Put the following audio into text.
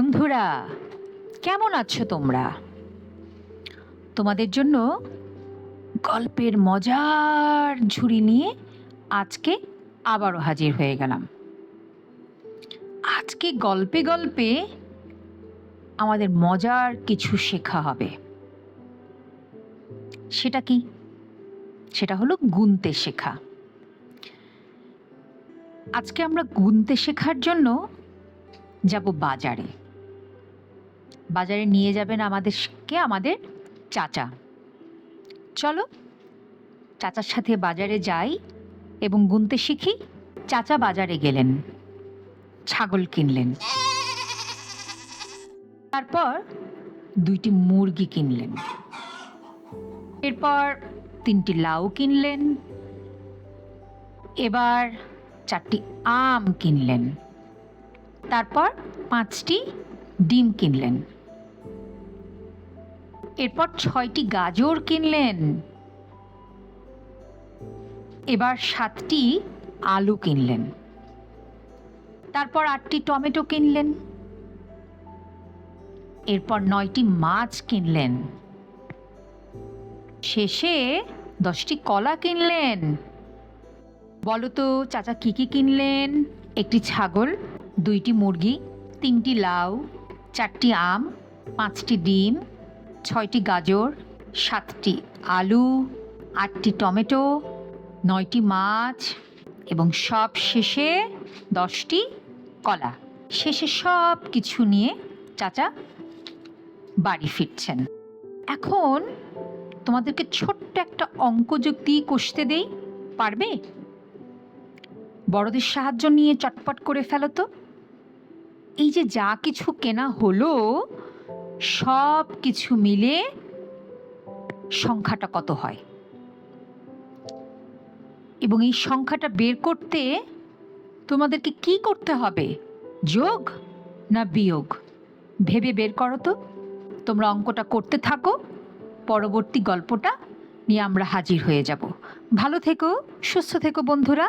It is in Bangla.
বন্ধুরা, কেমন আছো তোমরা? তোমাদের জন্য গল্পের মজার ঝুড়ি নিয়ে আজকে আবারও হাজির হয়ে গেলাম। আজকে গল্পে গল্পে আমাদের মজার কিছু শেখা হবে। সেটা কি? সেটা হলো গুনতে শেখা। আজকে আমরা গুনতে শেখার জন্য যাব বাজারে। বাজারে নিয়ে যাবেন আমাদের চাচা। চলো চাচার সাথে বাজারে যাই এবং গুনতে শিখি। চাচা বাজারে গেলেন, ছাগল কিনলেন, তারপর 2টি মুরগি কিনলেন, এরপর 3টি লাউ কিনলেন, এবার 4টি আম কিনলেন, তারপর 5টি ডিম কিনলেন, এরপর 6টি গাজর কিনলেন, এবার 7টি আলু কিনলেন, তারপর 8টি টমেটো কিনলেন, এরপর 9টি মাছ কিনলেন, শেষে 10টি কলা কিনলেন। বলো তো চাচা কি কি কিনলেন? 1টি ছাগল, 2টি মুরগি, 3টি লাউ, 4টি আম, 5টি ডিম, 6টি গাজর, 7টি আলু, 8টি টমেটো, 9টি মাছ এবং সব শেষে 10টি কলা। শেষে সব কিছু নিয়ে চাচা বাড়ি ফিরছেন। এখন তোমাদেরকে ছোট্ট একটা অঙ্ক যুক্তি কষতে দেই, পারবে? বড়দের সাহায্য নিয়ে চটপট করে ফেলো তো। এই যে যা কিছু কেনা হলো, সব কিছু মিলে সংখ্যাটা কত হয়? এবং এই সংখ্যাটা বের করতে তোমাদেরকে কি করতে হবে? যোগ না বিয়োগ? ভেবে বের করো তো। তোমরা অঙ্কটা করতে থাকো, পরবর্তী গল্পটা নিয়ে আমরা হাজির হয়ে যাব। ভালো থেকো, সুস্থ থেকো বন্ধুরা।